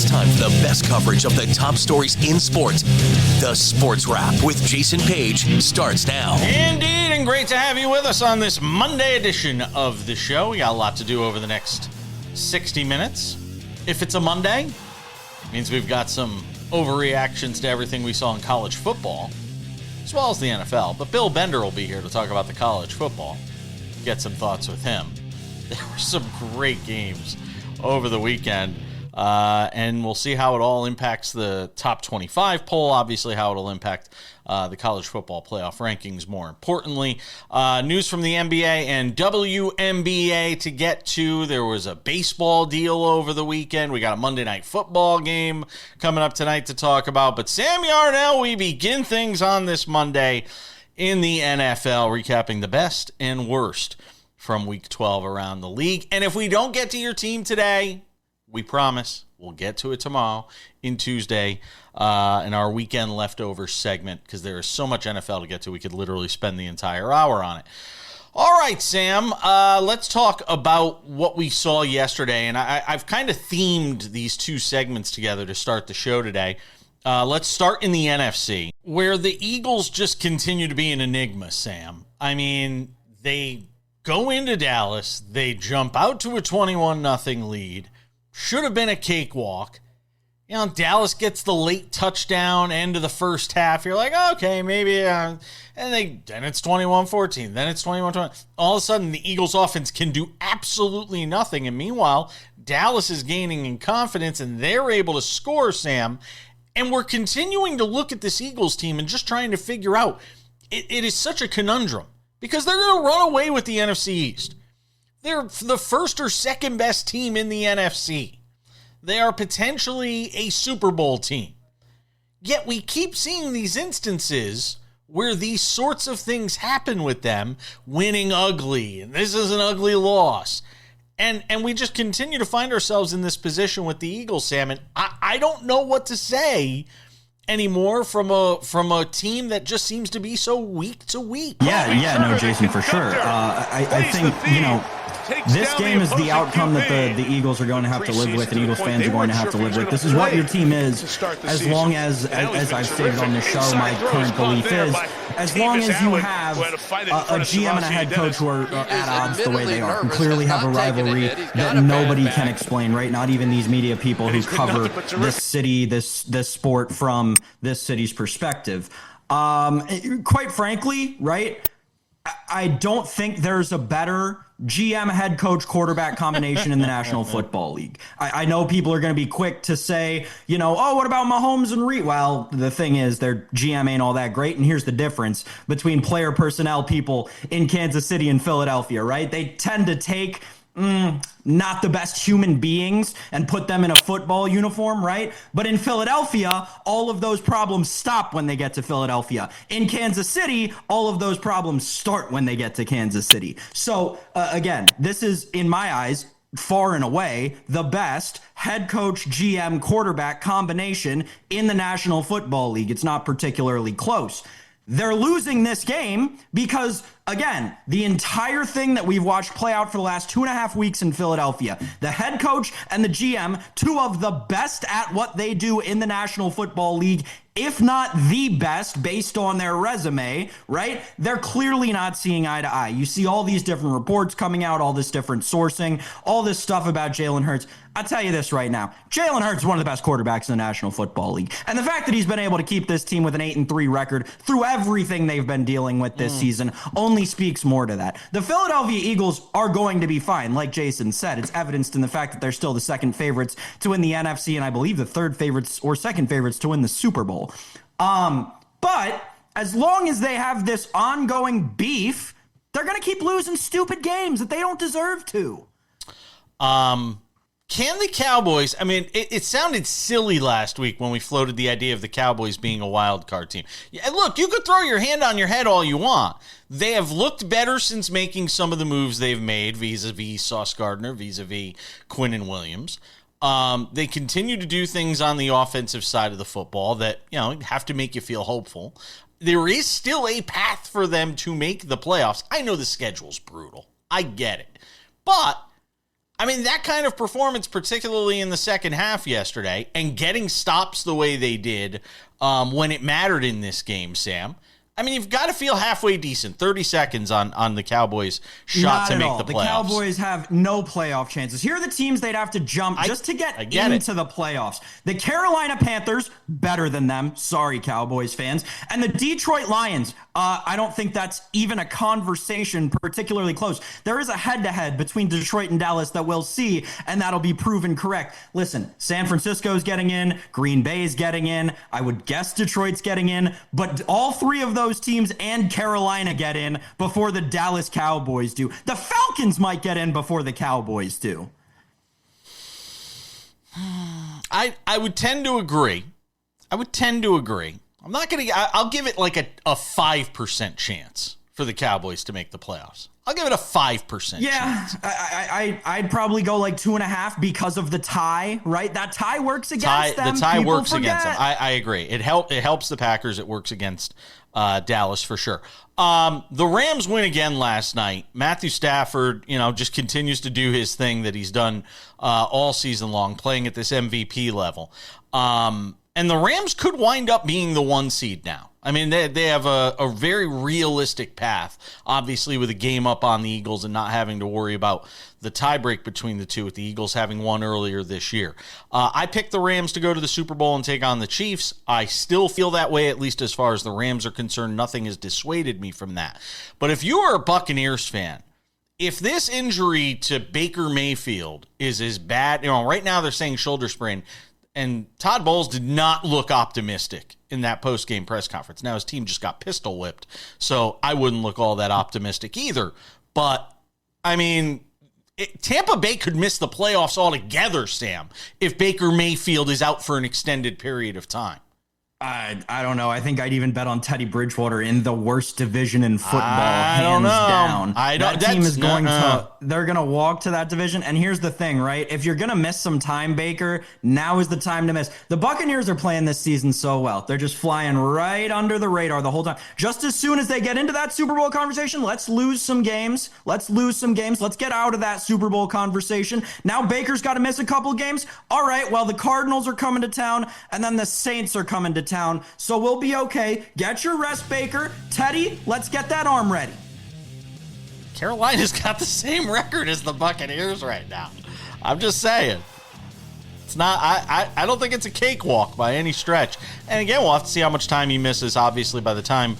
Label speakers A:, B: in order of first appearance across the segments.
A: It's time for the best coverage of the top stories in sports. The Sports Wrap with Jason Page starts now.
B: Indeed, and great to have you with us on this Monday edition of the show. We got a lot to do over the next 60 minutes. If it's a Monday, it means we've got some overreactions to everything we saw in college football, as well as the NFL. But Bill Bender will be here to talk about the college football. Get some thoughts with him. There were some great games over the weekend, and we'll see how it all impacts the top 25 poll, obviously how it'll impact the college football playoff rankings more importantly. News from the NBA and WNBA to get to. There was a baseball deal over the weekend. We got a Monday Night Football game coming up tonight to talk about. But Sam Yarnell, we begin things on this Monday in the NFL, recapping the best and worst from Week 12 around the league. And if we don't get to your team today, we promise we'll get to it tomorrow in Tuesday in our weekend leftover segment, because there is so much NFL to get to. We could literally spend the entire hour on it. All right, Sam, let's talk about what we saw yesterday. And I've kind of themed these two segments together to start the show today. Let's start in the NFC, where the Eagles just continue to be an enigma, Sam. I mean, they go into Dallas, they jump out to a 21-0 lead. Should have been a cakewalk. You know, Dallas gets the late touchdown end of the first half. You're like, okay, maybe. And then it's 21-14. Then it's 21-20. All of a sudden, the Eagles offense can do absolutely nothing. And meanwhile, Dallas is gaining in confidence, and they're able to score, Sam. And we're continuing to look at this Eagles team and just trying to figure out. It is such a conundrum because they're going to run away with the NFC East. They're the first or second best team in the NFC. They are potentially a Super Bowl team. Yet we keep seeing these instances where these sorts of things happen with them, winning ugly, and this is an ugly loss. And we just continue to find ourselves in this position with the Eagles, Sam. And I don't know what to say anymore from a team that just seems to be so week to week.
C: Yeah, no, Jason, for sure. I think, this game is the outcome that the Eagles are going to have to live with, and Eagles fans are going to have to live with. This is what your team is, as long as I've stated on the show, my current belief is, as long as you have a GM and a head coach who are at odds the way they are, who clearly have a rivalry that nobody can explain, right? Not even these media people who cover this city, this sport from this city's perspective. Quite frankly, right, I don't think there's a better GM, head coach, quarterback combination in the National Football League. I know people are going to be quick to say, what about Mahomes and Reed? Well, the thing is, their GM ain't all that great. And here's the difference between player personnel people in Kansas City and Philadelphia, right? They tend to take not the best human beings and put them in a football uniform, right? But in Philadelphia, all of those problems stop when they get to Philadelphia. In Kansas City, all of those problems start when they get to Kansas City. So again, this is, in my eyes, far and away the best head coach, GM, quarterback combination in the National Football League. It's not particularly close. They're losing this game because, again, the entire thing that we've watched play out for the last 2.5 weeks in Philadelphia, the head coach and the GM, two of the best at what they do in the National Football League, if not the best based on their resume, right? They're clearly not seeing eye to eye. You see all these different reports coming out, all this different sourcing, all this stuff about Jalen Hurts. I'll tell you this right now. Jalen Hurts is one of the best quarterbacks in the National Football League. And the fact that he's been able to keep this team with an 8-3 record through everything they've been dealing with this season only speaks more to that. The Philadelphia Eagles are going to be fine. Like Jason said, it's evidenced in the fact that they're still the second favorites to win the NFC, and I believe the third favorites or second favorites to win the Super Bowl. But as long as they have this ongoing beef, they're going to keep losing stupid games that they don't deserve to.
B: Can the Cowboys, it sounded silly last week when we floated the idea of the Cowboys being a wild card team. Yeah, look, you could throw your hand on your head all you want. They have looked better since making some of the moves they've made vis-a-vis Sauce Gardner, vis-a-vis Quinnen Williams. They continue to do things on the offensive side of the football that, have to make you feel hopeful. There is still a path for them to make the playoffs. I know the schedule's brutal. I get it. But I mean, that kind of performance, particularly in the second half yesterday, and getting stops the way they did when it mattered in this game, Sam. I mean, you've got to feel halfway decent. 30 seconds on the Cowboys' shot to make the playoffs.
C: The Cowboys have no playoff chances. Here are the teams they'd have to jump just to get into the playoffs. The Carolina Panthers, better than them. Sorry, Cowboys fans. And the Detroit Lions. I don't think that's even a conversation particularly close. There is a head-to-head between Detroit and Dallas that we'll see, and that'll be proven correct. Listen, San Francisco's getting in. Green Bay's getting in. I would guess Detroit's getting in. But all three of those teams and Carolina get in before the Dallas Cowboys do. The Falcons might get in before the Cowboys do.
B: I would tend to agree. I'm not going to, I'll give it like a 5% chance for the Cowboys to make the playoffs. I'll give it a 5% chance.
C: I'd probably go like 2.5 because of the tie, right? That tie works against them.
B: The tie works against them. I agree. It helps the Packers. It works against Dallas for sure. The Rams win again last night. Matthew Stafford, just continues to do his thing that he's done all season long, playing at this MVP level. And the Rams could wind up being the 1 seed now. I mean, they have a very realistic path, obviously, with a game up on the Eagles and not having to worry about the tiebreak between the two, with the Eagles having won earlier this year. I picked the Rams to go to the Super Bowl and take on the Chiefs. I still feel that way, at least as far as the Rams are concerned. Nothing has dissuaded me from that. But if you are a Buccaneers fan, if this injury to Baker Mayfield is as bad, right now they're saying shoulder sprain, and Todd Bowles did not look optimistic in that post-game press conference. Now, his team just got pistol whipped, so I wouldn't look all that optimistic either. But, I mean, Tampa Bay could miss the playoffs altogether, Sam, if Baker Mayfield is out for an extended period of time.
C: I don't know. I think I'd even bet on Teddy Bridgewater in the worst division in football, hands down. That team is they're going to walk to that division. And here's the thing, right? If you're going to miss some time, Baker, now is the time to miss. The Buccaneers are playing this season so well. They're just flying right under the radar the whole time. Just as soon as they get into that Super Bowl conversation, let's lose some games. Let's get out of that Super Bowl conversation. Now Baker's got to miss a couple games. All right, well, the Cardinals are coming to town, and then the Saints are coming to town. So we'll be okay. Get your rest, Baker. Teddy, let's get that arm ready.
B: Carolina's got the same record as the Buccaneers right now. I'm just saying. It's not, I don't think it's a cakewalk by any stretch. And again, we'll have to see how much time he misses. Obviously, by the time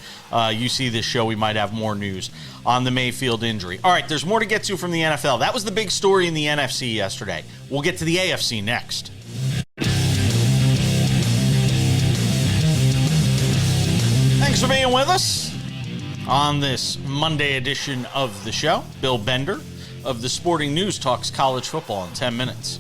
B: you see this show, we might have more news on the Mayfield injury. All right, there's more to get to from the NFL. That was the big story in the NFC yesterday. We'll get to the AFC next. Thanks for being with us on this Monday edition of the show. Bill Bender of the Sporting News talks college football in 10 minutes.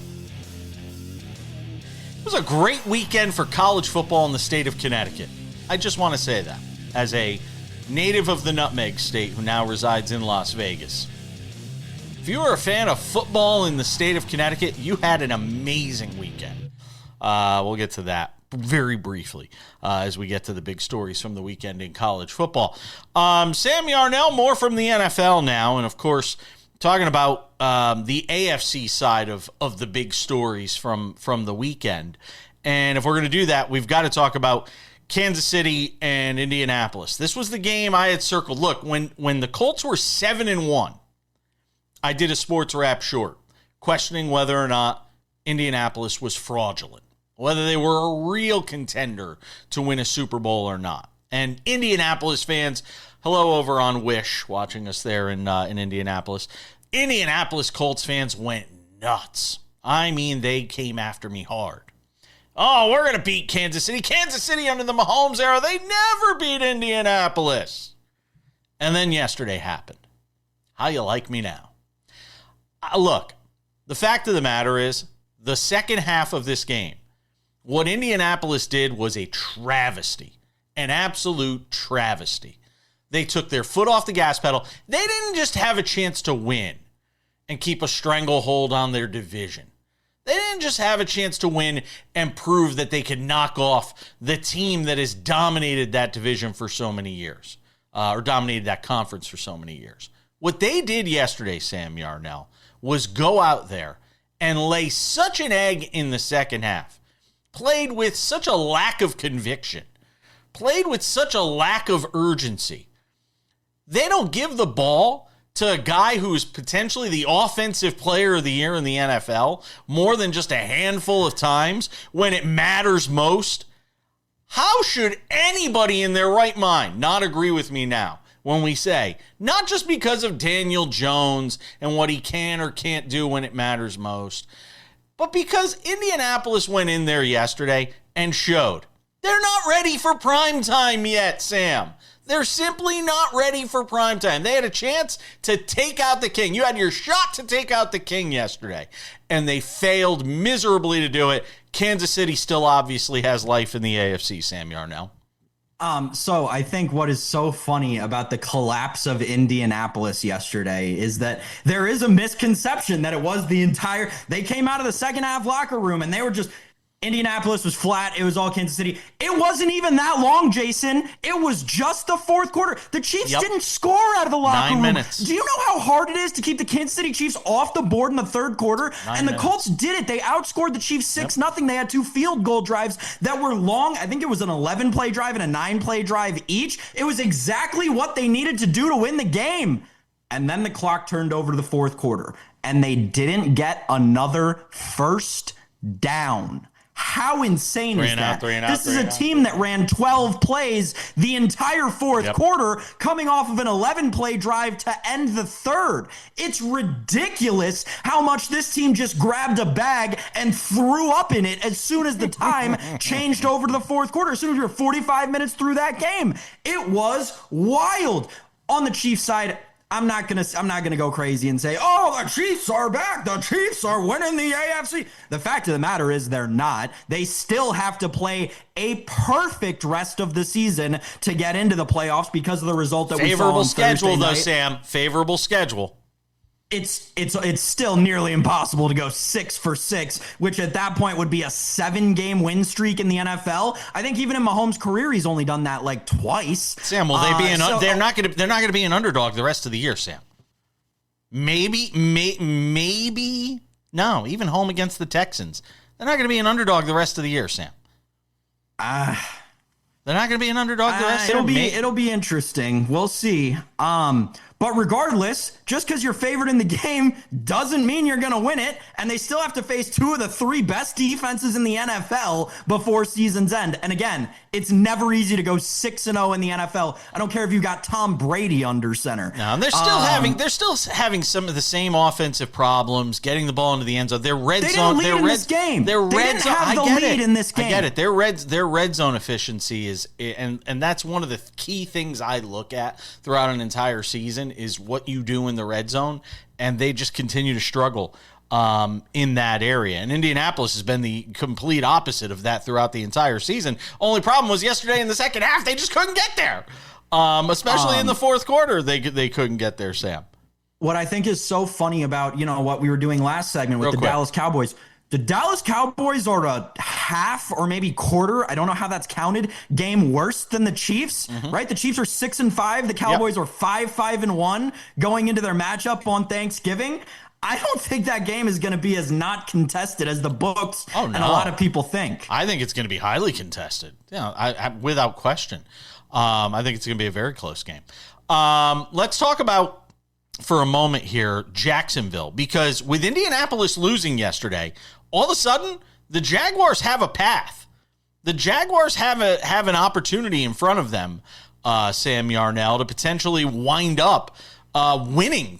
B: It was a great weekend for college football in the state of Connecticut. I just want to say that as a native of the Nutmeg State who now resides in Las Vegas. If you are a fan of football in the state of Connecticut, you had an amazing weekend. We'll get to that very briefly as we get to the big stories from the weekend in college football. Sam Yarnell, more from the NFL now, and of course, talking about the AFC side of the big stories from the weekend. And if we're going to do that, we've got to talk about Kansas City and Indianapolis. This was the game I had circled. Look, when the Colts were 7-1, I did a SportsWrap short questioning whether or not Indianapolis was fraudulent, whether they were a real contender to win a Super Bowl or not. And Indianapolis fans, hello over on Wish, watching us there in Indianapolis. Indianapolis Colts fans went nuts. I mean, they came after me hard. Oh, we're going to beat Kansas City. Kansas City under the Mahomes era, they never beat Indianapolis. And then yesterday happened. How you like me now? Look, the fact of the matter is, the second half of this game, what Indianapolis did was a travesty, an absolute travesty. They took their foot off the gas pedal. They didn't just have a chance to win and keep a stranglehold on their division. They didn't just have a chance to win and prove that they could knock off the team that has dominated that division for so many years, or dominated that conference for so many years. What they did yesterday, Sam Yarnell, was go out there and lay such an egg in the second half, played with such a lack of conviction, played with such a lack of urgency. They don't give the ball to a guy who's potentially the offensive player of the year in the NFL more than just a handful of times when it matters most. How should anybody in their right mind not agree with me now when we say, not just because of Daniel Jones and what he can or can't do when it matters most, but because Indianapolis went in there yesterday and showed they're not ready for prime time yet, Sam. They're simply not ready for prime time. They had a chance to take out the king. You had your shot to take out the king yesterday, and they failed miserably to do it. Kansas City still obviously has life in the AFC, Sam Yarnell.
C: So I think what is so funny about the collapse of Indianapolis yesterday is that there is a misconception that it was they came out of the second half locker room and they were just, Indianapolis was flat. It was all Kansas City. It wasn't even that long, Jason. It was just the fourth quarter. The Chiefs didn't score out of the locker room.
B: 9 minutes.
C: Do you know how hard it is to keep the Kansas City Chiefs off the board in the third quarter? And the Colts did it. They outscored the Chiefs 6-0. They had 2 field goal drives that were long. I think it was an 11-play drive and a 9-play drive each. It was exactly what they needed to do to win the game. And then the clock turned over to the fourth quarter, and they didn't get another first down. How insane is that? This is a team that ran 12 plays the entire fourth quarter, coming off of an 11-play drive to end the third. It's ridiculous how much this team just grabbed a bag and threw up in it as soon as the time changed over to the fourth quarter. As soon as we were 45 minutes through that game, it was wild. On the Chiefs side, I'm not gonna go crazy and say, oh, the Chiefs are back. The Chiefs are winning the AFC. The fact of the matter is they're not. They still have to play a perfect rest of the season to get into the playoffs because of the result that we saw on Thursday night.
B: Favorable schedule, though, Sam. Favorable schedule.
C: It's still nearly impossible to go 6 for 6, which at that point would be a 7-game win streak in the NFL. I think even in Mahomes' career, he's only done that like twice.
B: Sam, will they be they're not going to be an underdog the rest of the year, Sam. Maybe. No, even home against the Texans, they're not going to be an underdog the rest of the year, Sam. They're not going to be an underdog the rest of the year.
C: It'll be interesting. We'll see. But regardless, just because you're favored in the game doesn't mean you're going to win it. And they still have to face 2 of the 3 best defenses in the NFL before season's end. And again, it's never easy to go 6-0 in the NFL. I don't care if you got Tom Brady under center.
B: No, and they're still having some of the same offensive problems getting the ball into the end zone. Their red zone,
C: they didn't have the lead in this game.
B: I get it. Their red zone efficiency is, and that's one of the key things I look at throughout an entire season is what you do in the red zone, and they just continue to struggle in that area. And Indianapolis has been the complete opposite of that throughout the entire season. Only problem was yesterday in the second half, they just couldn't get there. Especially in the fourth quarter, they couldn't get there, Sam.
C: What I think is so funny about, what we were doing last segment with Dallas Cowboys, the Dallas Cowboys are a half or maybe quarter, I don't know how that's counted, game worse than the Chiefs, right? The Chiefs are 6-5. The Cowboys are 5-1 going into their matchup on Thanksgiving. I don't think that game is going to be as not contested as the books and a lot of people think.
B: I think it's going to be highly contested, without question. I think it's going to be a very close game. Let's talk about, for a moment here, Jacksonville, because with Indianapolis losing yesterday, all of a sudden, the Jaguars have a path. The Jaguars have an opportunity in front of them, Sam Yarnell, to potentially wind up winning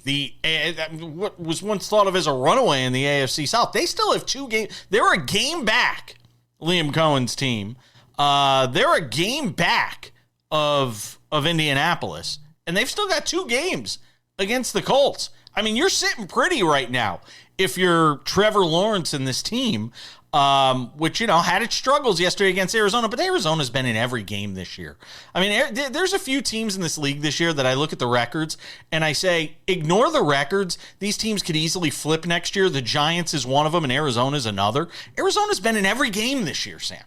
B: what was once thought of as a runaway in the AFC South. They still have 2 games. They're a game back, Liam Cohen's team. They're a game back of Indianapolis, and they've still got 2 games against the Colts. I mean, you're sitting pretty right now if you're Trevor Lawrence and this team, which, had its struggles yesterday against Arizona, but Arizona's been in every game this year. I mean, there's a few teams in this league this year that I look at the records and I say, ignore the records. These teams could easily flip next year. The Giants is one of them and Arizona's another. Arizona's been in every game this year, Sam.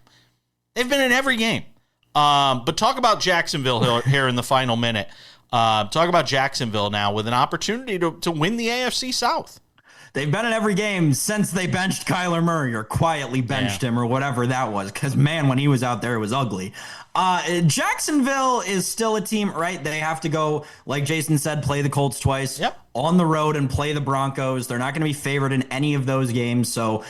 B: They've been in every game. But talk about Jacksonville here in the final minute. Talk about Jacksonville now with an opportunity to win the AFC South.
C: They've been in every game since they benched Kyler Murray or quietly benched him or whatever that was. Because, man, when he was out there, it was ugly. Jacksonville is still a team, right? They have to go, like Jason said, play the Colts twice on the road and play the Broncos. They're not going to be favored in any of those games. So,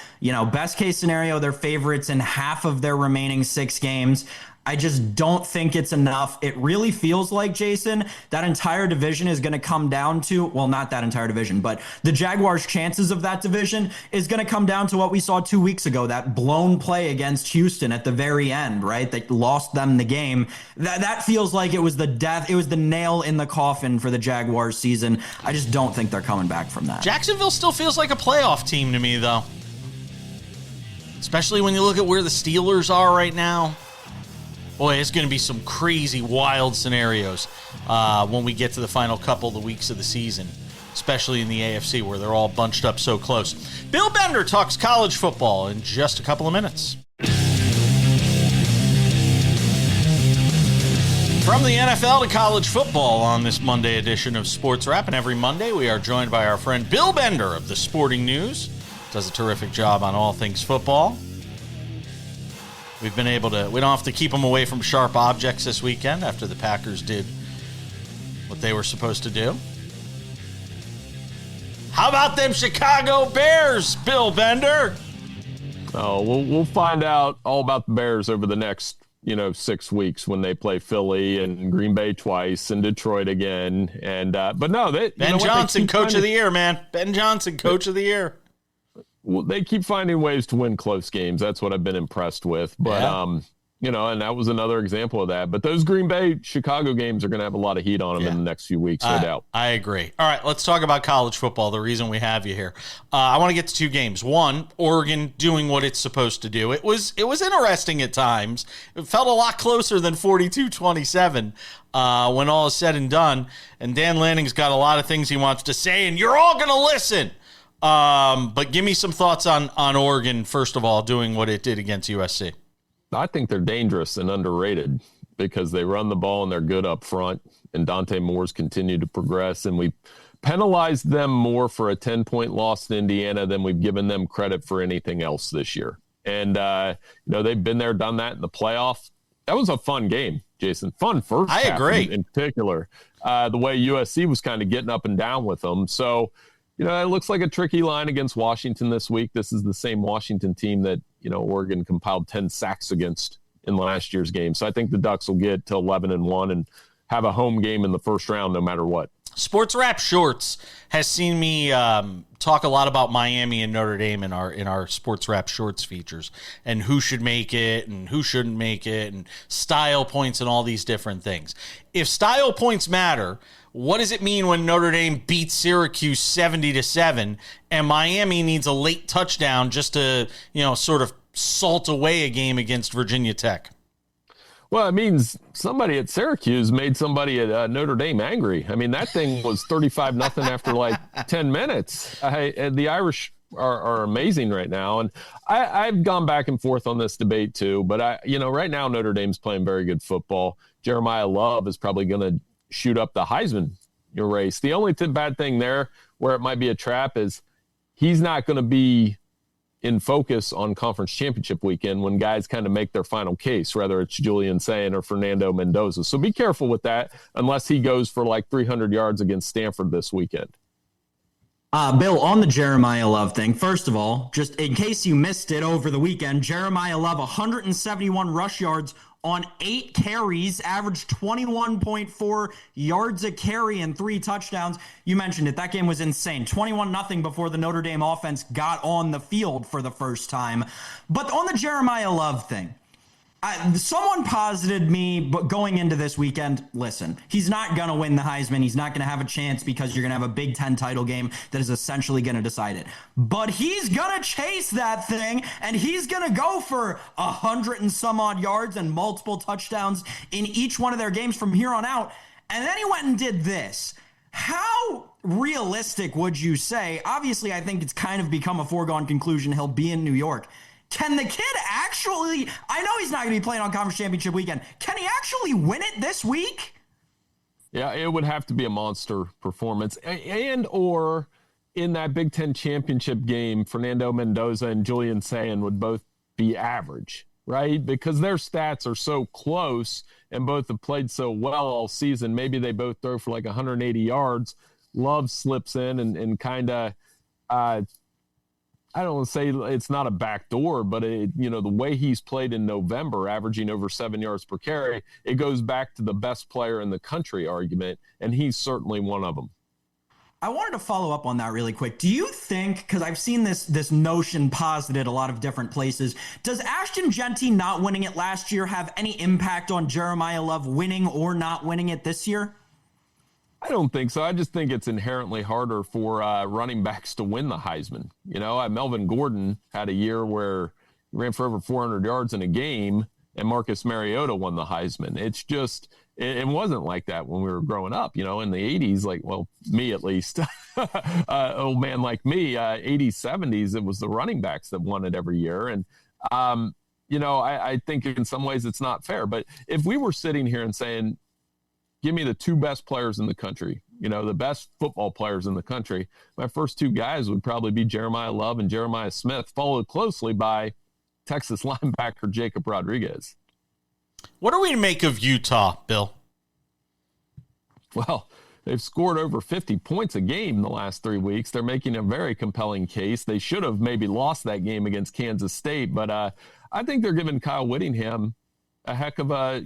C: best case scenario, they're favorites in half of their remaining 6 games. I just don't think it's enough. It really feels like, Jason, that entire division is going to come down to, well, not that entire division, but the Jaguars' chances of that division is going to come down to what we saw 2 weeks ago, that blown play against Houston at the very end, right? That lost them the game. That feels like it was the nail in the coffin for the Jaguars season. I just don't think they're coming back from that.
B: Jacksonville still feels like a playoff team to me, though. Especially when you look at where the Steelers are right now. Boy, it's going to be some crazy, wild scenarios when we get to the final couple of the weeks of the season, especially in the AFC where they're all bunched up so close. Bill Bender talks college football in just a couple of minutes. From the NFL to college football on this Monday edition of Sports Wrap, and every Monday we are joined by our friend Bill Bender of the Sporting News. Does a terrific job on all things football. We've been able to, we don't have to keep them away from sharp objects this weekend after the Packers did what they were supposed to do. How about them Chicago Bears, Bill Bender?
D: Oh, we'll find out all about the Bears over the next, 6 weeks when they play Philly and Green Bay twice and Detroit again. And but no,
B: Ben Johnson, Coach of the Year, man. Ben Johnson, Coach of the Year.
D: Well, they keep finding ways to win close games. That's what I've been impressed with. But, and that was another example of that. But those Green Bay, Chicago games are going to have a lot of heat on them in the next few weeks, no doubt.
B: I agree. All right, let's talk about college football, the reason we have you here. I want to get to 2 games. One, Oregon doing what it's supposed to do. It was interesting at times. It felt a lot closer than 42-27 when all is said and done. And Dan Lanning's got a lot of things he wants to say, and you're all going to listen. But give me some thoughts on Oregon, first of all, doing what it did against USC.
D: I think they're dangerous and underrated because they run the ball and they're good up front, and Dante Moore's continue to progress. And we penalized them more for a 10-point loss to Indiana than we've given them credit for anything else this year. And, they've been there, done that in the playoff. That was a fun game, Jason. Fun first half. I agree. In particular, the way USC was kind of getting up and down with them. So, it looks like a tricky line against Washington this week. This is the same Washington team that, Oregon compiled 10 sacks against in last year's game. So I think the Ducks will get to 11-1 and have a home game in the first round no matter what.
B: Sports Wrap Shorts has seen me talk a lot about Miami and Notre Dame in our Sports Wrap Shorts features and who should make it and who shouldn't make it and style points and all these different things. If style points matter, what does it mean when Notre Dame beats Syracuse 70-7 and Miami needs a late touchdown just to, sort of salt away a game against Virginia Tech?
D: Well, it means somebody at Syracuse made somebody at Notre Dame angry. I mean, that thing was 35-0 after like 10 minutes. The Irish are amazing right now. And I've gone back and forth on this debate too. But, right now Notre Dame's playing very good football. Jeremiah Love is probably going to shoot up the Heisman race. The only bad thing there where it might be a trap is he's not going to be in focus on conference championship weekend when guys kind of make their final case, whether it's Julian Sayin or Fernando Mendoza. So be careful with that unless he goes for like 300 yards against Stanford this weekend.
C: Bill, on the Jeremiah Love thing, first of all, just in case you missed it over the weekend, Jeremiah Love, 171 rush yards on 8 carries, averaged 21.4 yards a carry and 3 touchdowns. You mentioned it. That game was insane. 21-0 before the Notre Dame offense got on the field for the first time. But on the Jeremiah Love thing, someone posited me going into this weekend, listen, he's not going to win the Heisman. He's not going to have a chance because you're going to have a Big Ten title game that is essentially going to decide it. But he's going to chase that thing, and he's going to go for 100 and some odd yards and multiple touchdowns in each one of their games from here on out. And then he went and did this. How realistic would you say? Obviously, I think it's kind of become a foregone conclusion he'll be in New York. Can the kid actually, I know he's not going to be playing on Conference Championship weekend, can he actually win it this week?
D: Yeah, it would have to be a monster performance. And or in that Big Ten championship game, Fernando Mendoza and Julian Sayin would both be average, right? Because their stats are so close and both have played so well all season. Maybe they both throw for like 180 yards. Love slips in and kind of, I don't want to say it's not a backdoor, but the way he's played in November, averaging over 7 yards per carry, it goes back to the best player in the country argument, and he's certainly one of them.
C: I wanted to follow up on that really quick. Do you think, because I've seen this notion posited a lot of different places, does Ashton Jeanty not winning it last year have any impact on Jeremiah Love winning or not winning it this year?
D: I don't think so. I just think it's inherently harder for running backs to win the Heisman. Melvin Gordon had a year where he ran for over 400 yards in a game, and Marcus Mariota won the Heisman. It's just, it wasn't like that when we were growing up, in the 80s, me at least, old man like me, 80s, 70s, it was the running backs that won it every year. And, I think in some ways it's not fair. But if we were sitting here and saying, give me the two best players in the country, the best football players in the country, my first two guys would probably be Jeremiah Love and Jeremiah Smith, followed closely by Texas linebacker Jacob Rodriguez.
B: What are we to make of Utah, Bill?
D: Well, they've scored over 50 points a game the last 3 weeks. They're making a very compelling case. They should have maybe lost that game against Kansas State, but I think they're giving Kyle Whittingham a heck of a,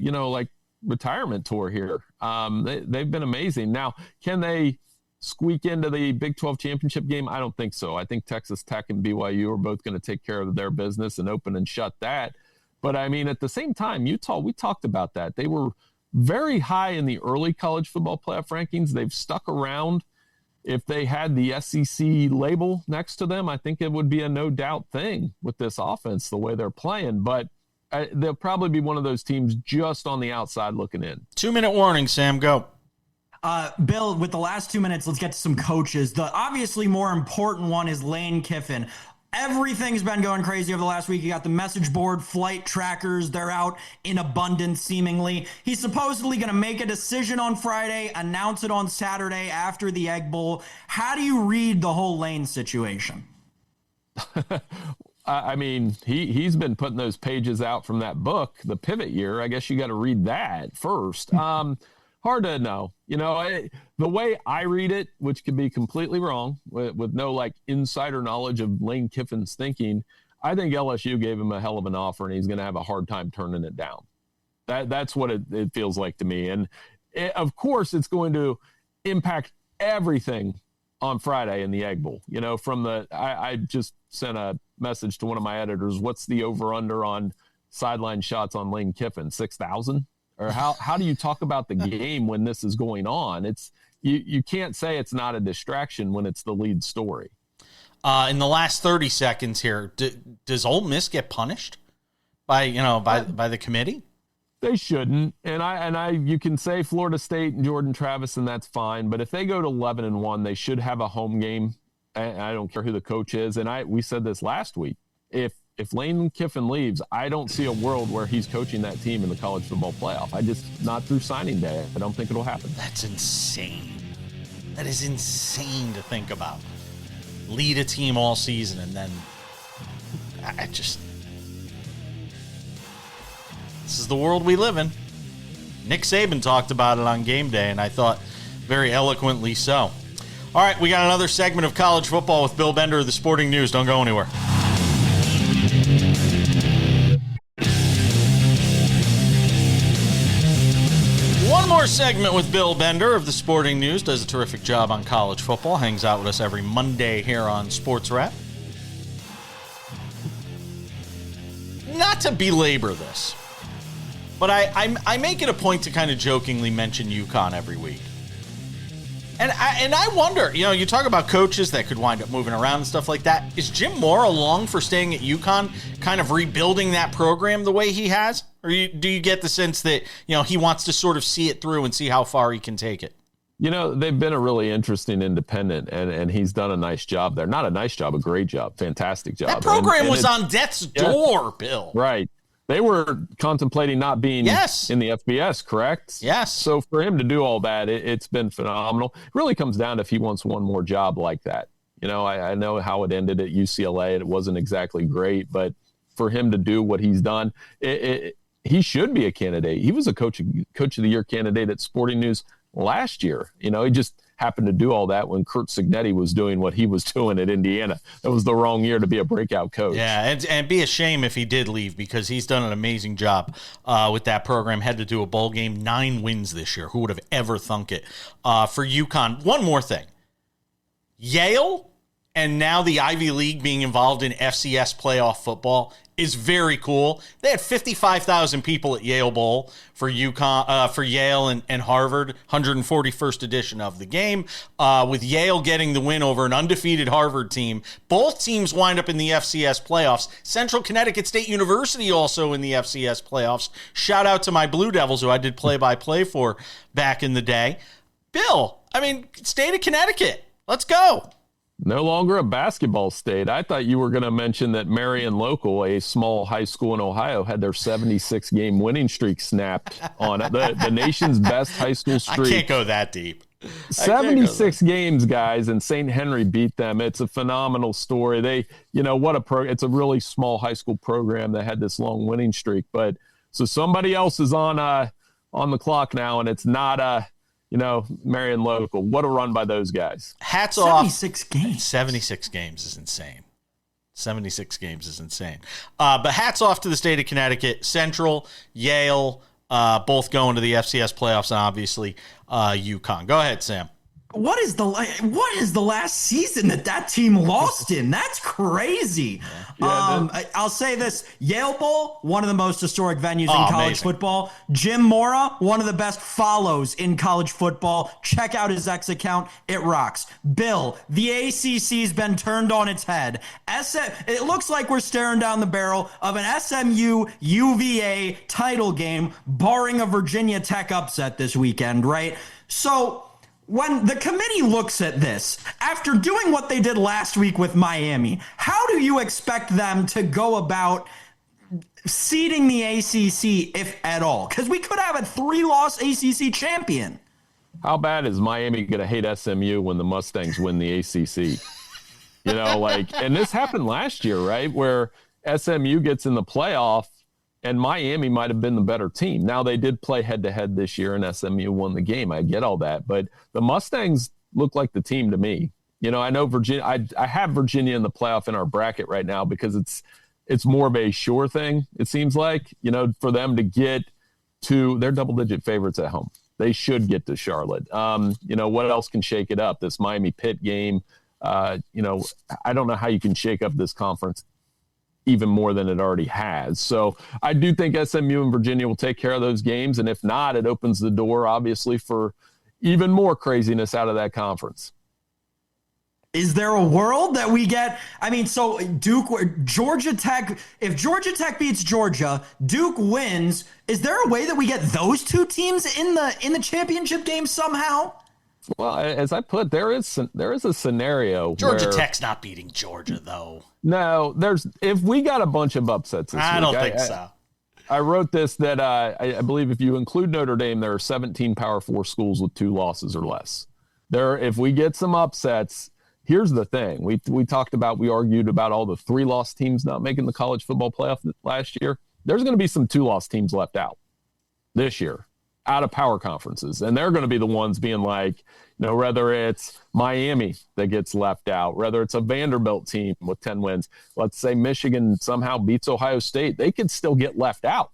D: retirement tour here. They've been amazing. Now, can they squeak into the Big 12 championship game? I don't think so. I think Texas Tech and BYU are both going to take care of their business and open and shut that. But I mean, at the same time, Utah, we talked about that. They were very high in the early college football playoff rankings. They've stuck around. If they had the SEC label next to them, I think it would be a no doubt thing with this offense, the way they're playing. But they'll probably be one of those teams just on the outside looking in.
B: 2-minute warning, Sam, go.
C: Bill, with the last 2 minutes, let's get to some coaches. The obviously more important one is Lane Kiffin. Everything's been going crazy over the last week. You got the message board, flight trackers. They're out in abundance, seemingly. He's supposedly going to make a decision on Friday, announce it on Saturday after the Egg Bowl. How do you read the whole Lane situation?
D: I mean, he's been putting those pages out from that book, The Pivot Year. I guess you got to read that first. Hard to know. The way I read it, which could be completely wrong, with no insider knowledge of Lane Kiffin's thinking, I think LSU gave him a hell of an offer, and he's going to have a hard time turning it down. That's what it feels like to me. And of course, it's going to impact everything on Friday in the Egg Bowl. I just sent a message to one of my editors. What's the over-under on sideline shots on Lane Kiffin? 6,000? Or how do you talk about the game when this is going on? It's you can't say it's not a distraction when it's the lead story.
B: In the last 30 seconds here, does Ole Miss get punished by the committee?
D: They shouldn't. And you can say Florida State and Jordan Travis, and that's fine. But if they go to 11-1, they should have a home game. And I don't care who the coach is. And we said this last week. If Lane Kiffin leaves, I don't see a world where he's coaching that team in the college football playoff. Not through signing day. I don't think it'll happen.
B: That's insane. That is insane to think about. Lead a team all season and then this is the world we live in. Nick Saban talked about it on game day, and I thought very eloquently so. All right, we got another segment of college football with Bill Bender of the Sporting News. Don't go anywhere. One more segment with Bill Bender of the Sporting News. Does a terrific job on college football. Hangs out with us every Monday here on SportsWrap. Not to belabor this, but I make it a point to kind of jokingly mention UConn every week. And I wonder, you talk about coaches that could wind up moving around and stuff like that. Is Jim Moore along for staying at UConn, kind of rebuilding that program the way he has? Or do you get the sense that, he wants to sort of see it through and see how far he can take it?
D: They've been a really interesting independent, and he's done a nice job there. Not a nice job, a great job, fantastic job.
B: That program was on death's door, Bill.
D: Right. They were contemplating not being in the FBS, correct?
B: Yes.
D: So for him to do all that, it's been phenomenal. It really comes down to if he wants one more job like that. I know how it ended at UCLA. It wasn't exactly great, but for him to do what he's done, he should be a candidate. He was a coach of the year candidate at Sporting News last year. He just happened to do all that when Curt Cignetti was doing what he was doing at Indiana. That was the wrong year to be a breakout coach. Yeah,
B: and be a shame if he did leave, because he's done an amazing job with that program. Headed to a bowl game, 9 wins this year. Who would have ever thunk it? For UConn, one more thing. Yale and now the Ivy League being involved in FCS playoff football is very cool. They had 55,000 people at Yale Bowl for UConn, for Yale and Harvard, 141st edition of the game, with Yale getting the win over an undefeated Harvard team. Both teams wind up in the FCS playoffs. Central Connecticut State University also in the FCS playoffs. Shout out to my Blue Devils, who I did play-by-play for back in the day. Bill, state of Connecticut, let's go.
D: No longer a basketball state. I thought you were going to mention that Marion Local, a small high school in Ohio, had their 76-game winning streak snapped on it. The nation's best high school streak.
B: I can't go that deep.
D: 76 games, guys, and St. Henry beat them. It's a phenomenal story. It's a really small high school program that had this long winning streak. But so somebody else is on the clock now, and it's not Marion Local. What a run by those guys.
B: Hats off.
C: 76 games.
B: 76 games is insane. 76 games is insane. But hats off to the state of Connecticut. Central, Yale, both going to the FCS playoffs, and obviously UConn. Go ahead, Sam.
C: What is the last season that team lost in? That's crazy. I'll say this: Yale Bowl, one of the most historic venues in college football. Jim Mora, one of the best follows in college football. Check out his X account; it rocks. Bill, the ACC's been turned on its head. It looks like we're staring down the barrel of an SMU UVA title game, barring a Virginia Tech upset this weekend, right? So when the committee looks at this, after doing what they did last week with Miami, how do you expect them to go about seeding the ACC, if at all? Because we could have a 3-loss ACC champion.
D: How bad is Miami going to hate SMU when the Mustangs win the ACC? And this happened last year, right? Where SMU gets in the playoff, and Miami might have been the better team. Now, they did play head-to-head this year, and SMU won the game. I get all that. But the Mustangs look like the team to me. I know Virginia. I have Virginia in the playoff in our bracket right now because it's more of a sure thing, it seems like, for them to get to – they're double-digit favorites at home. They should get to Charlotte. What else can shake it up? This Miami-Pitt game. I don't know how you can shake up this conference even more than it already has. So I do think SMU and Virginia will take care of those games. And if not, it opens the door, obviously, for even more craziness out of that conference.
C: Is there a world that we get? So Georgia Tech, if Georgia Tech beats Georgia, Duke wins. Is there a way that we get those two teams in the championship game somehow?
D: Well, as I put, there is a scenario
B: Georgia Tech's not beating Georgia, though.
D: No, if we got a bunch of upsets this week.
B: I don't think so.
D: I wrote this that I believe if you include Notre Dame, there are 17 Power 4 schools with 2 losses or less. If we get some upsets, here's the thing. We argued about all the 3-loss teams not making the college football playoff last year. There's going to be some 2-loss teams left out this year, out of power conferences. And they're going to be the ones being like, whether it's Miami that gets left out, whether it's a Vanderbilt team with 10 wins, let's say Michigan somehow beats Ohio State, they could still get left out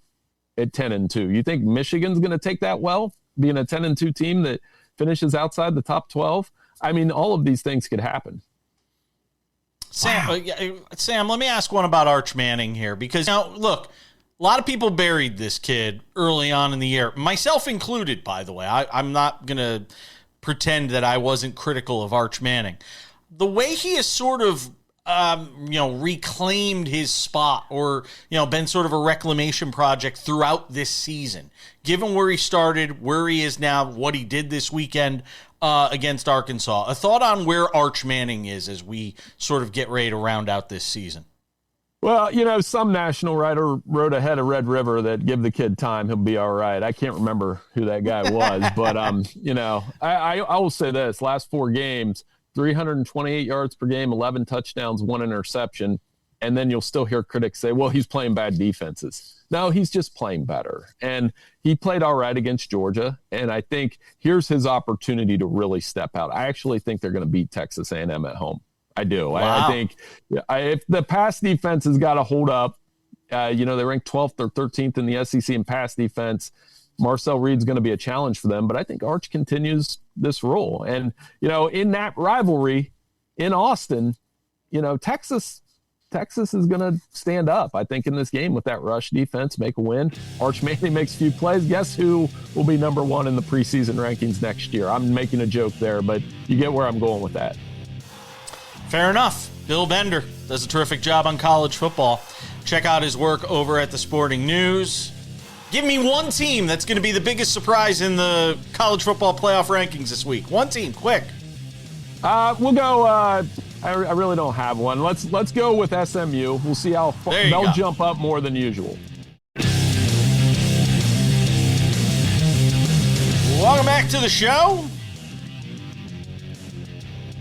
D: at 10-2. You think Michigan's going to take that well, being a 10-2 team that finishes outside the top 12? All of these things could happen.
B: Sam, let me ask one about Arch Manning here, because look, a lot of people buried this kid early on in the year, myself included, by the way. I'm not going to pretend that I wasn't critical of Arch Manning. The way he has sort of, reclaimed his spot or, been sort of a reclamation project throughout this season, given where he started, where he is now, what he did this weekend against Arkansas. A thought on where Arch Manning is as we sort of get ready to round out this season.
D: Well, some national writer wrote ahead of Red River that give the kid time, he'll be all right. I can't remember who that guy was, but, I will say this. Last 4 games, 328 yards per game, 11 touchdowns, 1 interception. And then you'll still hear critics say, well, he's playing bad defenses. No, he's just playing better. And he played all right against Georgia. And I think here's his opportunity to really step out. I actually think they're going to beat Texas A&M at home. I do. Wow. I think if the pass defense has got to hold up, they ranked 12th or 13th in the SEC in pass defense. Marcel Reed's going to be a challenge for them, but I think Arch continues this role. And, in that rivalry in Austin, Texas is going to stand up, I think, in this game with that rush defense, make a win. Arch Manley makes a few plays. Guess who will be number 1 in the preseason rankings next year? I'm making a joke there, but you get where I'm going with that.
B: Fair enough. Bill Bender does a terrific job on college football. Check out his work over at the Sporting News. Give me one team that's going to be the biggest surprise in the college football playoff rankings this week. One team, quick.
D: We'll go. I really don't have one. Let's go with SMU. We'll see how far they'll jump up more than usual.
B: Welcome back to the show.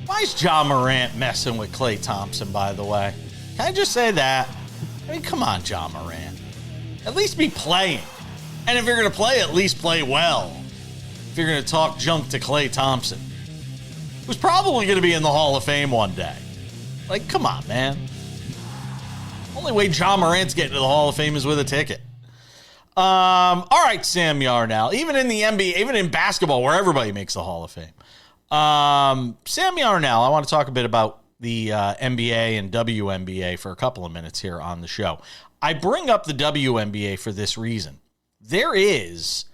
B: Why is John Morant messing with Klay Thompson, by the way? Can I just say that? I mean, come on, John Morant. At least be playing. And if you're going to play, at least play well. If you're going to talk junk to Klay Thompson, who's probably going to be in the Hall of Fame one day. Like, come on, man. Only way John Morant's getting to the Hall of Fame is with a ticket. All right, Sam Yarnell. Even in the NBA, even in basketball, where everybody makes the Hall of Fame. Sam Yarnell, I want to talk a bit about the NBA and WNBA for a couple of minutes here on the show. I bring up the WNBA for this reason. There is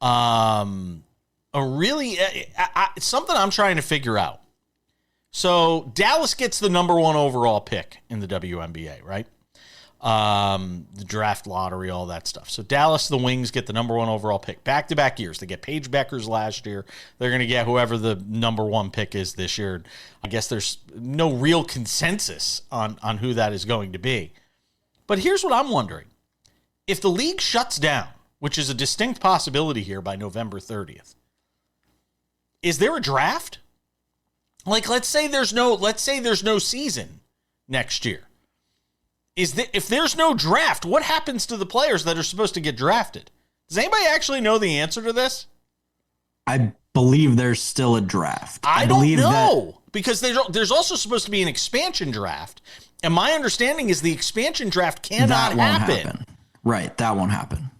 B: a really something I'm trying to figure out. So Dallas gets the number 1 overall pick in the WNBA, right? The draft lottery, all that stuff. So Dallas, the Wings, get the number 1 overall pick. Back-to-back years. They get Paige Beckers last year. They're going to get whoever the number 1 pick is this year. I guess there's no real consensus on who that is going to be. But here's what I'm wondering. If the league shuts down, which is a distinct possibility here by November 30th, is there a draft? Like, let's say there's no season next year. If there's no draft, what happens to the players that are supposed to get drafted? Does anybody actually know the answer to this?
C: I believe there's still a draft.
B: I don't know, because there's also supposed to be an expansion draft, and my understanding is the expansion draft cannot happen.
C: Right, that won't happen.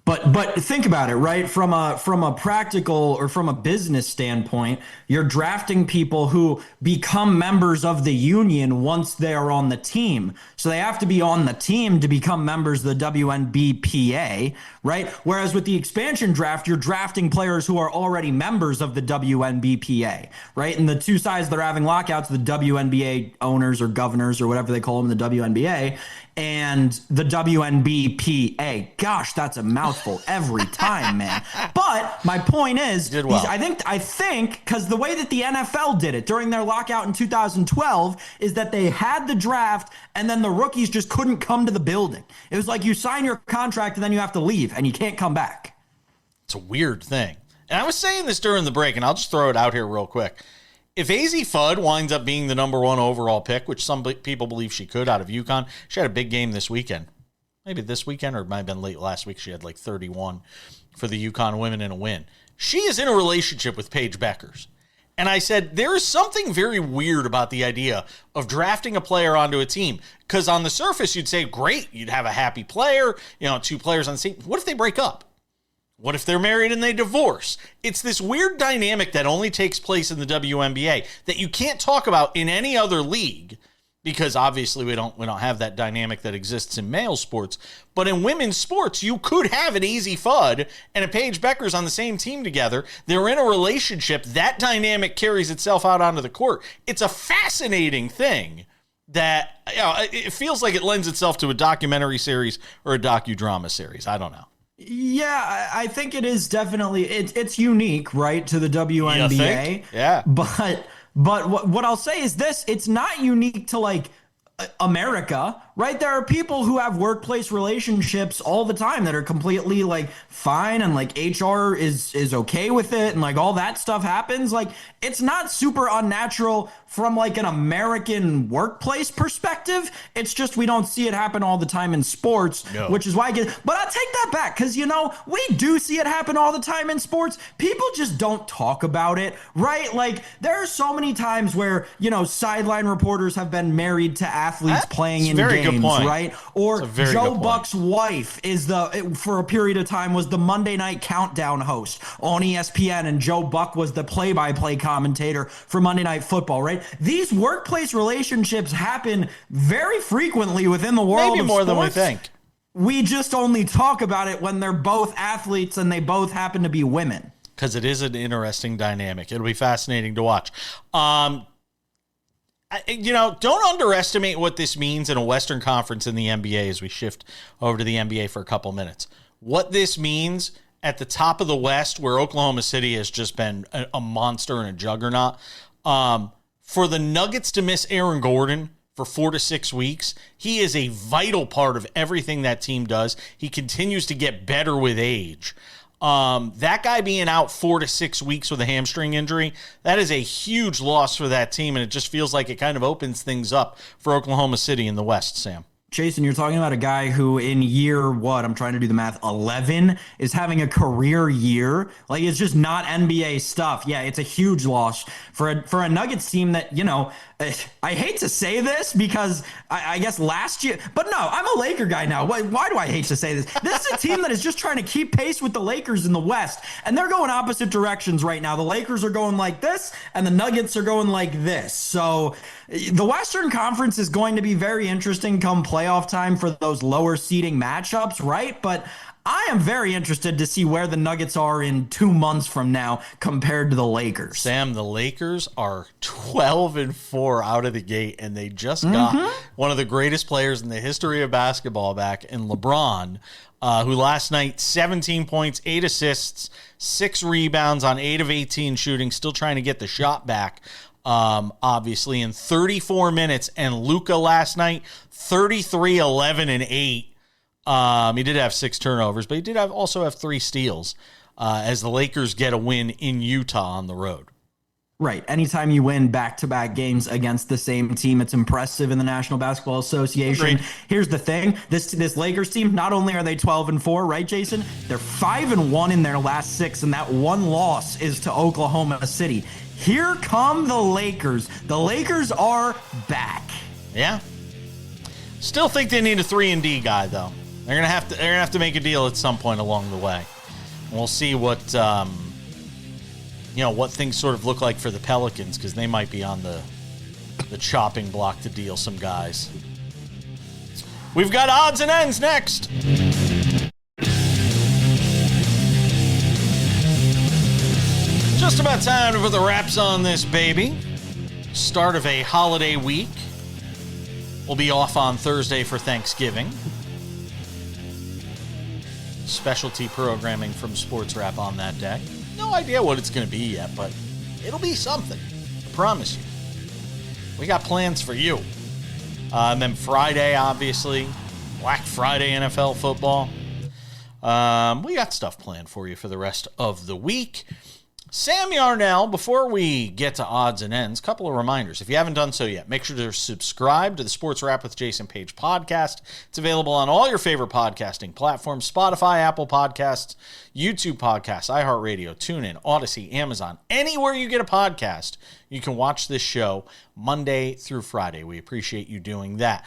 C: But think about it, right? From a practical or from a business standpoint, you're drafting people who become members of the union once they are on the team. So they have to be on the team to become members of the WNBPA, right? Whereas with the expansion draft, you're drafting players who are already members of the WNBPA, right? And the two sides that are having lockouts, the WNBA owners or governors or whatever they call them, the WNBA, and the WNBPA. Gosh, that's a mouthful every time, man. But my point is, I think because the way that the NFL did it during their lockout in 2012 is that they had the draft and then the rookies just couldn't come to the building. It was like you sign your contract and then you have to leave and you can't come back.
B: It's a weird thing. And I was saying this during the break, and I'll just throw it out here real quick. If Azzi Fudd winds up being the number 1 overall pick, which some people believe she could out of UConn, she had a big game this weekend. Maybe this weekend, or it might have been late last week. She had like 31 for the UConn women in a win. She is in a relationship with Paige Beckers. And I said, there is something very weird about the idea of drafting a player onto a team. Because on the surface, you'd say, great, you'd have a happy player, 2 players on the team. What if they break up? What if they're married and they divorce? It's this weird dynamic that only takes place in the WNBA that you can't talk about in any other league, because obviously we don't have that dynamic that exists in male sports. But in women's sports, you could have an Azzi Fudd and a Paige Beckers on the same team together. They're in a relationship. That dynamic carries itself out onto the court. It's a fascinating thing that it feels like it lends itself to a documentary series or a docudrama series. I don't know.
C: Yeah, I think it is definitely it's unique, right, to the WNBA.
B: Yeah.
C: But what I'll say is this: it's not unique to like America, right? There are people who have workplace relationships all the time that are completely like fine, and like HR is okay with it, and like all that stuff happens. Like, it's not super unnatural from like an American workplace perspective. It's just we don't see it happen all the time in sports, which is why but I'll take that back, because we do see it happen all the time in sports. People just don't talk about it, right? Like, there are so many times where sideline reporters have been married to athletes playing in games, right? Or Joe Buck's wife for a period of time was the Monday Night Countdown host on ESPN, and Joe Buck was the play-by-play commentator for Monday Night Football, right? These workplace relationships happen very frequently within the world of sports.
B: Maybe more than we think.
C: We just only talk about it when they're both athletes and they both happen to be women.
B: Because it is an interesting dynamic. It'll be fascinating to watch. Don't underestimate what this means in a Western Conference in the NBA as we shift over to the NBA for a couple minutes. What this means at the top of the West, where Oklahoma City has just been a monster and a juggernaut, for the Nuggets to miss Aaron Gordon for 4 to 6 weeks, he is a vital part of everything that team does. He continues to get better with age. That guy being out 4 to 6 weeks with a hamstring injury, that is a huge loss for that team, and it just feels like it kind of opens things up for Oklahoma City in the West, Sam.
C: Jason, you're talking about a guy who in year, I'm trying to do the math, 11 is having a career year. Like, it's just not NBA stuff. Yeah, it's a huge loss for a Nuggets team that, I hate to say this because I guess last year, but no, I'm a Laker guy now. Why do I hate to say this? This is a team that is just trying to keep pace with the Lakers in the West, and they're going opposite directions right now. The Lakers are going like this, and the Nuggets are going like this. So the Western Conference is going to be very interesting come playoff time for those lower seeding matchups, right? But I am very interested to see where the Nuggets are in 2 months from now compared to the Lakers.
B: Sam, the Lakers are 12-4 out of the gate, and they just got one of the greatest players in the history of basketball back in LeBron, who last night, 17 points, 8 assists, 6 rebounds on 8 of 18 shooting, still trying to get the shot back, obviously, in 34 minutes. And Luka last night, 33, 11, and 8. He did have 6 turnovers, but he did also have 3 steals as the Lakers get a win in Utah on the road.
C: Right. Anytime you win back-to-back games against the same team, it's impressive in the National Basketball Association. Agreed. Here's the thing. This Lakers team, not only are they 12-4, right, Jason? They're 5-1 in their last 6, and that one loss is to Oklahoma City. Here come the Lakers. The Lakers are back.
B: Yeah. Still think they need a 3-and-D guy, though. They're gonna have to make a deal at some point along the way. We'll see what what things sort of look like for the Pelicans, because they might be on the chopping block to deal some guys. We've got odds and ends next. Just about time to put the wraps on this baby. Start of a holiday week. We'll be off on Thursday for Thanksgiving. Specialty programming from SportsWrap on that day. No idea what it's going to be yet, but it'll be something. I promise you. We got plans for you. And then Friday, obviously, Black Friday NFL football. We got stuff planned for you for the rest of the week. Sam Yarnell, before we get to odds and ends, a couple of reminders. If you haven't done so yet, make sure to subscribe to the Sports Wrap with Jason Page podcast. It's available on all your favorite podcasting platforms: Spotify, Apple Podcasts, YouTube Podcasts, iHeartRadio, TuneIn, Odyssey, Amazon. Anywhere you get a podcast, you can watch this show Monday through Friday. We appreciate you doing that.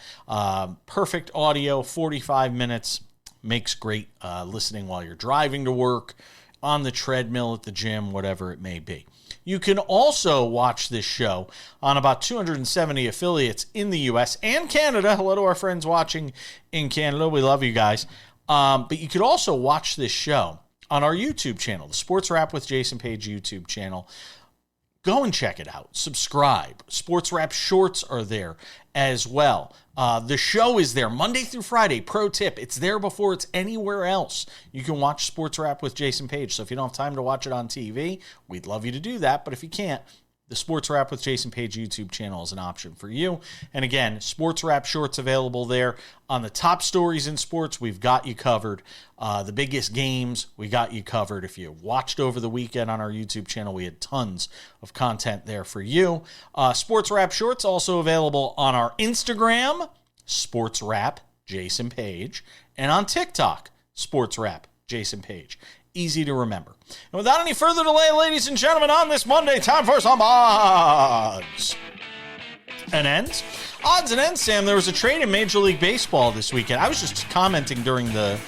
B: Perfect audio, 45 minutes. Makes great listening while you're driving to work, on the treadmill, at the gym, whatever it may be. You can also watch this show on about 270 affiliates in the U.S. and Canada. Hello to our friends watching in Canada. We love you guys. But you could also watch this show on our YouTube channel, the Sports Wrap with Jason Page YouTube channel. Go and check it out. Subscribe. Sports Wrap shorts are there as well. The show is there Monday through Friday. Pro tip, it's there before it's anywhere else. You can watch Sports Wrap with Jason Page. So if you don't have time to watch it on TV, we'd love you to do that. But if you can't, the Sports Wrap with Jason Page YouTube channel is an option for you. And again, Sports Wrap shorts available there. On the top stories in sports, we've got you covered. The biggest games, we got you covered. If you watched over the weekend on our YouTube channel, we had tons of content there for you. Sports Wrap shorts also available on our Instagram, Sports Wrap Jason Page, and on TikTok, Sports Wrap Jason Page. Easy to remember. And without any further delay, ladies and gentlemen, on this Monday, time for some odds and ends. Odds and ends, Sam. There was a trade in Major League Baseball this weekend. I was just commenting during the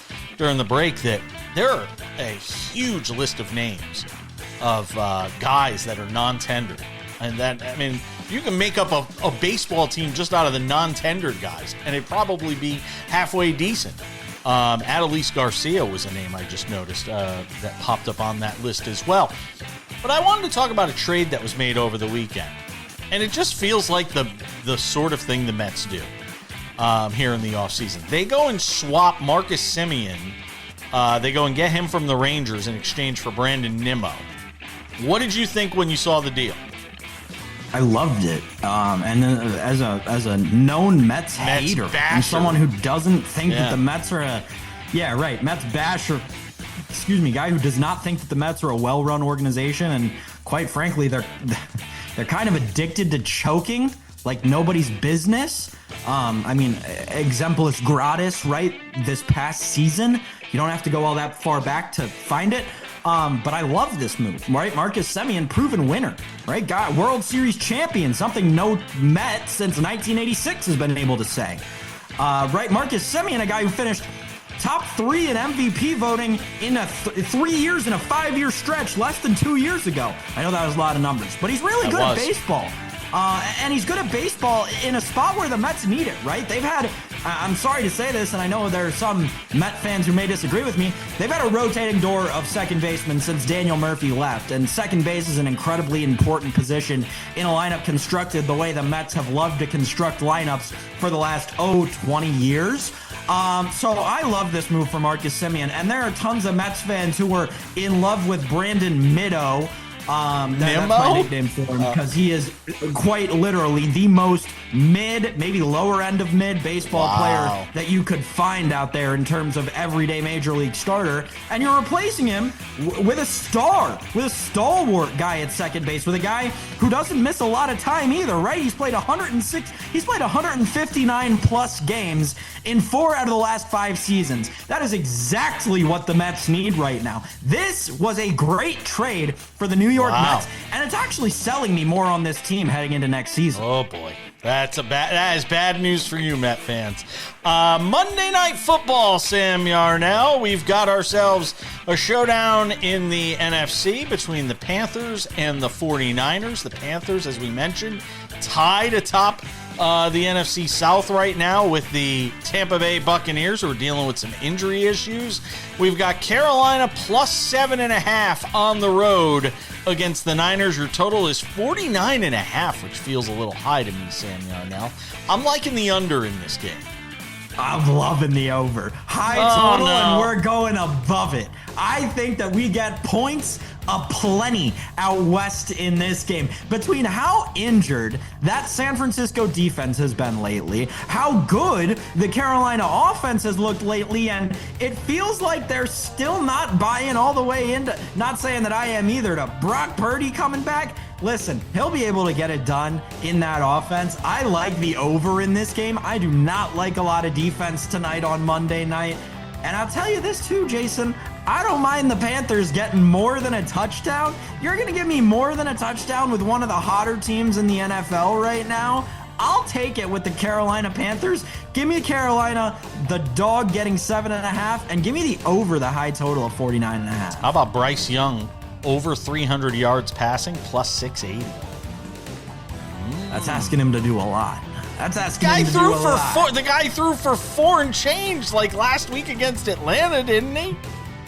B: break that there are a huge list of names of guys that are non-tendered. And that, I mean, you can make up a baseball team just out of the non-tendered guys, and it'd probably be halfway decent. Adolis Garcia was a name I just noticed that popped up on that list as well. But I wanted to talk about a trade that was made over the weekend. And it just feels like the sort of thing the Mets do here in the offseason. They go and swap Marcus Semien. They go and get him from the Rangers in exchange for Brandon Nimmo. What did you think when you saw the deal?
C: I loved it, and as a known Mets hater
B: basher.
C: And someone who doesn't think that the Mets are Mets basher, guy who does not think that the Mets are a well-run organization, and quite frankly, they're kind of addicted to choking like nobody's business. I mean, exemplis gratis, right? This past season, you don't have to go all that far back to find it. But I love this move, right? Marcus Semien, proven winner, right? Got World Series champion, something no Met since 1986 has been able to say. Right? Marcus Semien, a guy who finished top 3 in MVP voting in 3 years in a 5-year stretch less than 2 years ago. I know that was a lot of numbers, but he's really good at baseball. And he's good at baseball in a spot where the Mets need it, right? They've had, I'm sorry to say this, and I know there are some Met fans who may disagree with me, they've had a rotating door of second baseman since Daniel Murphy left, and second base is an incredibly important position in a lineup constructed the way the Mets have loved to construct lineups for the last, 20 years. So I love this move for Marcus Semien, and there are tons of Mets fans who were in love with Brandon Middo. That's my nickname for him because he is quite literally the most mid, maybe lower end of mid baseball player that you could find out there in terms of everyday major league starter. And you're replacing him with a stalwart guy at second base, with a guy who doesn't miss a lot of time either, right? He's played 159 plus games in 4 out of the last 5 seasons. That is exactly what the Mets need right now. This was a great trade for the New York Mets, and it's actually selling me more on this team heading into next season.
B: Oh boy, that is bad news for you, Met fans. Monday Night Football, Sam Yarnell. We've got ourselves a showdown in the NFC between the Panthers and the 49ers. The Panthers, as we mentioned, tied atop the NFC South right now with the Tampa Bay Buccaneers, who are dealing with some injury issues. We've got Carolina plus 7.5 on the road against the Niners. Your total is 49.5, which feels a little high to me, Sam Yarnell. I'm liking the under in this game.
C: I'm loving the over. High total, and we're going above it. I think that we get points aplenty out west in this game. Between how injured that San Francisco defense has been lately, how good the Carolina offense has looked lately, and it feels like they're still not buying all the way into, not saying that I am either, to Brock Purdy coming back. Listen, he'll be able to get it done in that offense. I like the over in this game. I do not like a lot of defense tonight on Monday night. And I'll tell you this too, Jason. I don't mind the Panthers getting more than a touchdown. You're going to give me more than a touchdown with one of the hotter teams in the NFL right now? I'll take it with the Carolina Panthers. Give me Carolina, the dog getting 7.5, and give me the over the high total of 49.5.
B: How about Bryce Young? Over 300 yards passing, plus 680.
C: That's asking him to do a lot. That's asking
B: him
C: to do a lot.
B: The guy threw for 4 and change like last week against Atlanta, didn't he?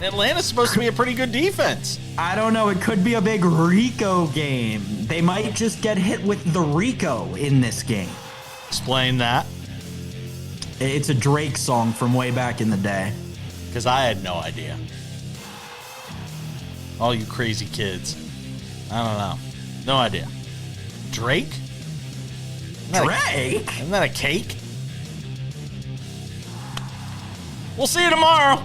B: Atlanta's supposed to be a pretty good defense.
C: I don't know. It could be a big Rico game. They might just get hit with the Rico in this game.
B: Explain that.
C: It's a Drake song from way back in the day.
B: Because I had no idea. All you crazy kids. I don't know. No idea. Drake?
C: Drake?
B: Isn't that a cake? We'll see you tomorrow.